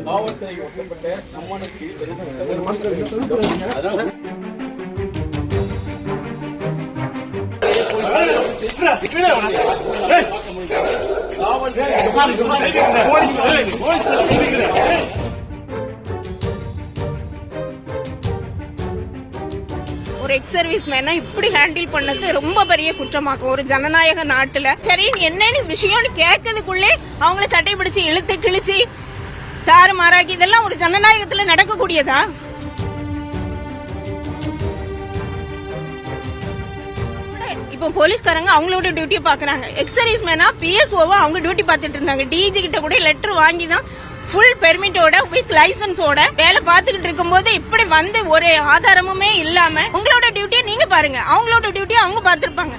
காவல்துறை ஒட்டப்பட்ட நம்மனுக்கு ஒரு ex service மேனா இப்படி ஹேண்டில் பண்ணது ரொம்ப பெரிய குற்றமாக்கும் ஒரு ஜனநாயக நாட்டுல. சரி என்னன்னு விஷயம்னு கேட்கறதுக்குள்ளே அவங்கள சட்டை பிடிச்சு இழுத்து கிழிச்சு தாறுமாறாக்கி இதெல்லாம் ஒரு ஜனநாயகத்துல நடக்கக்கூடியதா? இப்போ போலீஸ்காரங்க அவங்களோட டியூட்டியை பாக்குறாங்க. எக்ஸ் சர்வீஸ் மேனா பிஎஸ்ஓவா அவங்க டியூட்டி பார்த்துட்டு இருந்தாங்க. டிஜி கிட்ட கூட லெட்டர் வாங்கி தான் ஃபுல் பெர்மிட்டோட வித் லைசன்ஸோட வேலை பார்த்துக்கிட்டு இருக்கும்போது இப்படி வந்து ஒரு ஆதாரமுமே இல்லாம உங்களோட டியூட்டியை நீங்க பாருங்க, அவங்களோட டியூட்டியை அவங்க பார்த்திருப்பாங்க.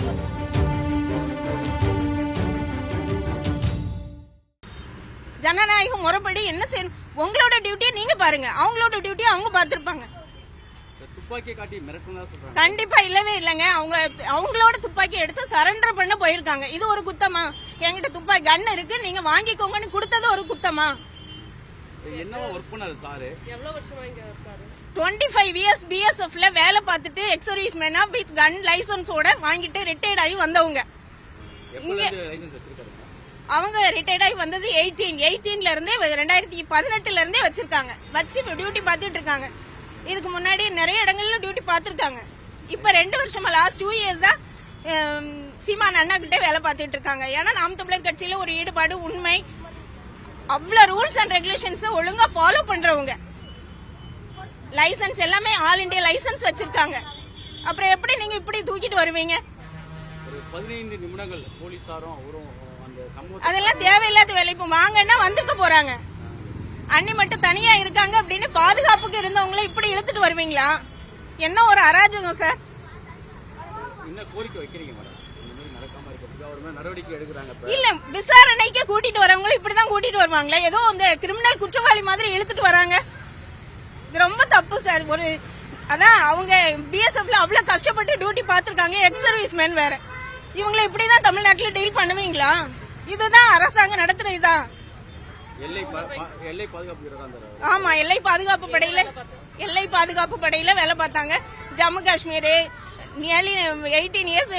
ஜனநாயக முறைப்படி என்ன செய்யணும்? உங்களோட டியூட்டியை நீங்க பாருங்க, அவங்களோட டியூட்டியை அவங்க பார்த்திருப்பாங்க. கண்டிப்பா இல்லவே இல்லங்க. அவங்களோட துப்பாக்கி எடுத்து சரண்டர் பண்ண போயிருக்காங்க. இது ஒரு குத்தமா? என்கிட்ட துப்பாக்கி கன் இருக்கு, நீங்க வாங்கிக்கோங்கன்னு கொடுத்தது ஒரு குத்தமா? என்னவா வர்க் பண்ணாரு சார்? எவ்வளவு வருஷமா இங்க இருக்காரு? 25 இயர்ஸ் பிஎஸ்எஃப்ல வேலை பார்த்துட்டு எக்ஸ் சர்வீஸ் மேனா வித் கன் லைசன்ஸோட வாங்கிட்டு ரிட்டையர்ட் ஆகி வந்தவங்க. அவங்க ரிட்டையர்ட் ஆகி வந்தது 18ல இருந்தே 2018ல இருந்தே வச்சிருக்காங்க. வச்சு டியூட்டி பார்த்துட்டு இருக்காங்க. இதுக்கு முன்னாடி நிறைய இடங்கள்ல டியூட்டி பார்த்திருக்காங்க. இப்ப 2 வருஷமா லாஸ்ட் 2 இயர்ஸா சீமான் அண்ணா கிட்டே வேலை பார்த்துட்டு இருக்காங்க. ஏன்னா நாம் தமிழர் கட்சியில ஒரு ஈடுபாடு உண்மை, அவ்வளவு ரூல்ஸ் அண்ட் ரெகுலேஷன்ஸ் ஒழுங்கா ஃபாலோ பண்றவங்க. லைசன்ஸ் எல்லாமே ஆல் இந்தியா லைசன்ஸ் வச்சிருக்காங்க. அப்புறம் எப்படி நீங்க இப்படி தூக்கிட்டு வருவீங்க? 15 நிமிடங்கள் போலீசாரும் அவரும் அந்த சம்பவம் அதெல்லாம் தேவையில்லாத வேலை. இப்ப வாங்கன்னா வந்துக்க போறாங்க. அண்ணி மட்டும் தனியா இருக்காங்க அப்படின்னு பாதுகாப்புக்கு இருந்தவங்கள இப்படி இழுத்துட்டு வருவீங்களா? என்ன ஒரு அராஜகம் சார். என்ன கோரிக்கை வைக்கிறீங்க மேடம்? இல்ல விசாரணைக்கு கூட்டிட்டு வரவங்க இப்படிதான் கூட்டிட்டு வருவாங்களா? ஏதோ அந்த கிரிமினல் குற்றவாளி மாதிரி இழுத்துட்டு வராங்க. இது ரொம்ப தப்பு சார். ஒரு அதான் அவங்க பிஎஸ்எஃப்ல அவ்வளவு கஷ்டப்பட்டு டியூட்டி பார்த்திருக்காங்க. எக்ஸ் சர்வீஸ் மேன் வேற. இவங்களை இப்படிதான் தமிழ்நாட்டுல டீல் பண்ணுவீங்களா? இதுதான் அரசாங்கம் நடத்துறதுதான். ஆமா, எல்லை பாதுகாப்பு படையில வேலை பார்த்தாங்க. Jammu Kashmir nearly 18 years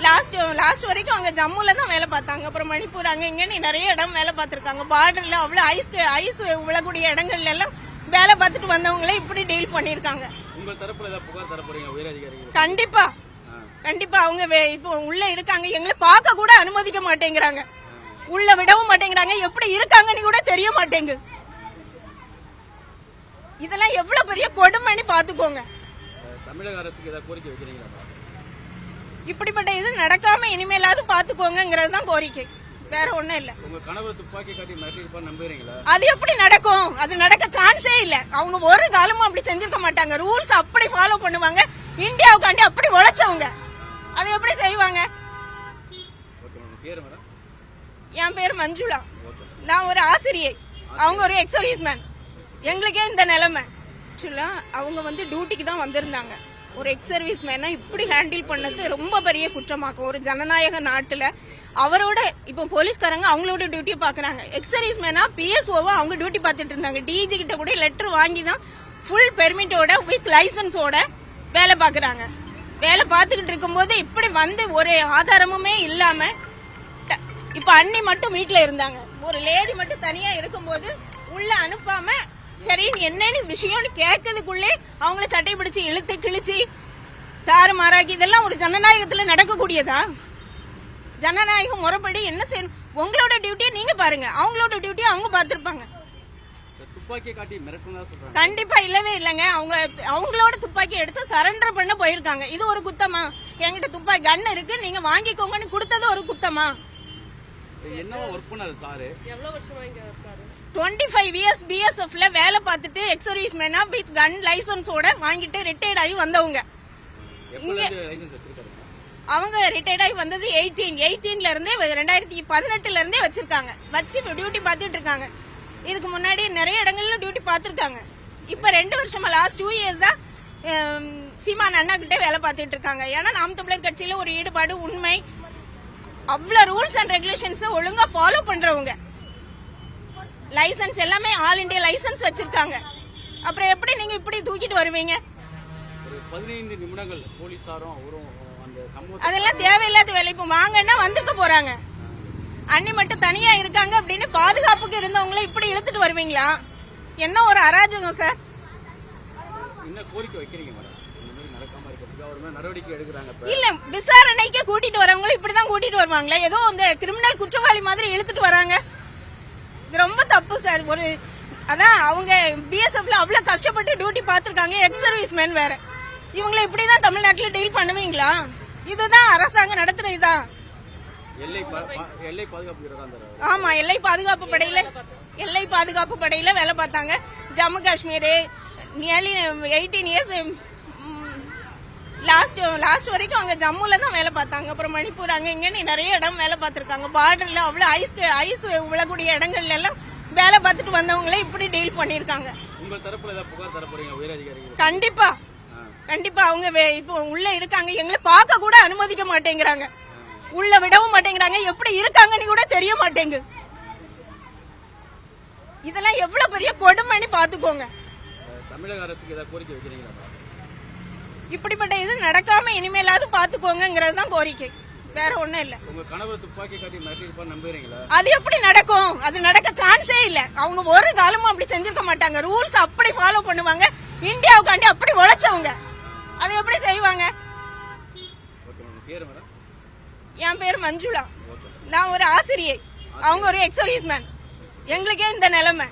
last வரைக்கும் அங்க ஜம்முல தான் வேலை பார்த்தாங்க. அப்புறம் மணிப்பூர் அங்க இங்க நிறைய இடம் வேலை பார்த்திருக்காங்க. பார்டர்ல அவ்வளவு ஐஸ் விழக்கூடிய இடங்கள்ல எல்லாம் வேலை பார்த்துட்டு வந்தவங்களே இப்படி டீல் பண்ணிருக்காங்க. உங்க தரப்புல ஏதாவது புகார் தர போறீங்க உயர் அதிகாரிகள்? கண்டிப்பா அவங்க இப்போ உள்ள இருக்காங்க. எங்களை பார்க்க கூட அனுமதிக்க மாட்டேங்கிறாங்க, உள்ள விடவும் மாட்டேங்கிறாங்க. எப்படி இருக்காங்கன்னு கூட தெரிய மாட்டேங்குது. இதெல்லாம் எவ்வளவு பெரிய கொடுமைன்னு பாத்துக்கோங்க. தமிழக அரசுக்கு ஏதாவது கோரிக்கை வைக்கிறீங்களா? இப்படிப்பட்ட இது நடக்காம இனிமேலாவது பாத்துக்கோங்கிறது தான் கோரிக்கை, வேற ஒண்ணும் இல்ல. உங்க கணவர் துப்பாக்கி காட்டி மிரட்டிருப்பான்னு நம்புறீங்களா? அது எப்படி நடக்கும்? அது நடக்க சான்ஸே இல்ல. அவங்க ஒரு காலமும் அப்படி செஞ்சிருக்க மாட்டாங்க. ரூல்ஸ் அப்படி ஃபாலோ பண்ணுவாங்க. இந்தியாவுக்காண்டி அப்படி உழைச்சவங்க, அதை எப்படி செய்வாங்க? என் பேர் மஞ்சுளா. நான் ஒரு ஆசிரியை, அவங்க ஒரு எக்ஸ் சர்வீஸ் மேன். எங்களுக்கே இந்த நிலைமை. அவங்க வந்து டியூட்டிக்கு தான் வந்திருந்தாங்க. ஒரு எக்ஸ் சர்வீஸ் மேனா இப்படி ஹேண்டில் பண்ணது ரொம்ப பெரிய குற்றமாக்கும் ஒரு ஜனநாயக நாட்டுல. அவரோட இப்போ போலீஸ்காரங்க அவங்களோட டியூட்டியை பாக்குறாங்க. எக்ஸ் சர்வீஸ் மேனா பிஎஸ்ஓவா அவங்க டியூட்டி பார்த்துட்டு இருந்தாங்க. டிஜி கிட்ட கூட லெட்டர் வாங்கி தான் ஃபுல் பெர்மிட்டோட வித் லைசன்ஸோட வேலை பார்க்கறாங்க. வேலை பார்த்துக்கிட்டு இருக்கும்போது இப்படி வந்து ஒரு ஆதாரமுமே இல்லாம இப்ப அண்ணி மட்டும் வீட்டுல இருந்தாங்க. ஒரு லேடி மட்டும் தனியா இருக்கும்போது உள்ள அனுப்பாம சரி என்னன்னு விஷயம்னு கேட்கறதுக்குள்ளே அவங்கள சட்டை பிடிச்சு இழுத்து கிழிச்சு தாறுமாறாக்கி இதெல்லாம் ஒரு ஜனநாயகத்துல நடக்கக்கூடியதா? ஜனநாயக முறைப்படி என்ன செய்யணும்? உங்களோட டியூட்டியை நீங்க பாருங்க, அவங்களோட டியூட்டியை அவங்க பார்த்திருப்பாங்க. கண்டிப்பா இல்லவே இல்லங்க. அவங்களோட துப்பாக்கி எடுத்து சரண்டர் பண்ண போயிருக்காங்க. இது ஒரு குத்தமா? என்கிட்ட துப்பாக்கி கன் இருக்கு, நீங்க வாங்கிக்கோங்கன்னு கொடுத்தது ஒரு குத்தமா? என்னவா வர்க் பண்ணாரு சார்? எவ்வளவு வருஷமா இங்க இருக்காரு? 25 இயர்ஸ் பிஎஸ்எஃப்ல வேலை பார்த்துட்டு எக்ஸ் சர்வீஸ் மேனா வித் கன் லைசன்ஸோட வாங்கிட்டு ரிட்டையர்ட் ஆகி வந்தவங்க. அவங்க ரிட்டையர்ட் ஆகி வந்தது 18ல இருந்தே 2018ல இருந்தே வச்சிருக்காங்க. வச்சு டியூட்டி பார்த்துட்டு இருக்காங்க. இதுக்கு முன்னாடி நிறைய இடங்கள்ல டியூட்டி பார்த்திருக்காங்க. இப்ப 2 வருஷமா லாஸ்ட் 2 இயர்ஸா சீமான் அண்ணா கிட்டே வேலை பார்த்துட்டு இருக்காங்க. ஏன்னா நாம் தமிழர் கட்சியில ஒரு ஈடுபாடு உண்மை, அவ்வளவு ரூல்ஸ் அண்ட் ரெகுலேஷன்ஸ் ஒழுங்கா ஃபாலோ பண்றவங்க. லைசன்ஸ் எல்லாமே ஆல் இந்தியா லைசன்ஸ் வச்சிருக்காங்க. அப்புறம் எப்படி நீங்க இப்படி தூக்கிட்டு வருவீங்க? ஒரு 15 நிமிடங்கள் போலீசாரும் அவரும் அந்த சம்பவம் அதெல்லாம் தேவையில்லாத வேலை. இப்போ வாங்கன்னா வந்துட்டு போறாங்க. அண்ணி மட்டும் தனியா இருக்காங்க அப்படின்னு பாதுகாப்புக்கு இருந்தவங்கள இப்படி இழுத்துட்டு வருவீங்களா? என்ன ஒரு அராஜகம் சார். என்ன கோரிக்கை வைக்கிறீங்க மேடம்? இந்த மாதிரி நடக்காம இருக்கிறதுக்கு அவர் மேல நடவடிக்கை எடுக்கிறாங்க. இல்ல, விசாரணைக்கு கூட்டிட்டு வரவங்க இப்படிதான் கூட்டிட்டு வருவாங்களா? ஏதோ அந்த கிரிமினல் குற்றவாளி மாதிரி இழுத்துட்டு வராங்க. இது ரொம்ப தப்பு சார். ஒரு அதான் அவங்க பிஎஸ்எஃப்ல அவ்வளவு கஷ்டப்பட்டு டியூட்டி பாத்துருக்காங்க. எக்ஸ் சர்வீஸ் மேன் வேற. இவங்களை இப்படிதான் தமிழ்நாட்டுல டீல் பண்ணுவீங்களா? இதுதான் அரசாங்கம் நடத்துற இதான். எல்லை பாதுகாப்பு வீரரா இருந்தாரு. ஆமா, எல்லை பாதுகாப்பு படையில வேலை பார்த்தாங்க. Jammu Kashmir nearly 18 years last வரைக்கும் அங்க ஜம்முல தான் வேலை பார்த்தாங்க. அப்புறம் மணிப்பூர் அங்க இங்கன்னு நிறைய இடம் வேலை பார்த்திருக்காங்க. பார்டர்ல அவ்வளவு ஐஸ் விழக்கூடிய இடங்கள்ல எல்லாம் வேலை பார்த்துட்டு வந்தவங்களே இப்படி டீல் பண்ணிருக்காங்க. உங்க தரப்புல ஏதாவது புகார் தர போறீங்க உயர் அதிகாரிகள்? கண்டிப்பா அவங்க இப்போ உள்ள இருக்காங்க. எங்களை பார்க்க கூட அனுமதிக்க மாட்டேங்கிறாங்க. உள்ள விடவும் மாட்டேங்கிறாங்க. எப்படி இருக்காங்கன்னு கூட தெரிய மாட்டேங்குது. இதெல்லாம் எவ்வளவு பெரிய கொடுமைன்னு பாத்துக்கோங்க. தமிழக அரசுக்கு ஏதாவது கோரிக்கை வைக்கிறீங்களா? இப்படிப்பட்ட இது நடக்காம இனிமேலாவது பாத்துக்கோங்கிறது தான் கோரிக்கை. வேற ஒண்ணும் இல்ல. உங்க கணவர் துப்பாக்கி காட்டி மிரட்டியிருப்பான்னு நம்புறீங்களா? அது எப்படி நடக்கும்? அது நடக்க சான்ஸே இல்ல. அவங்க ஒரு காலமும் அப்படி செஞ்சிருக்க மாட்டாங்க. ரூல்ஸ் அப்படி ஃபாலோ பண்ணுவாங்க. இந்தியாவுக்காண்டி அப்படி உழைச்சவங்க. அதை எப்படி செய்வாங்க? என் பேர் மஞ்சுளா. நான் ஒரு ஆசிரியை. அவங்க ஒரு எக்ஸ் சர்வீஸ் மேன். எங்களுக்கே இந்த நிலைமை.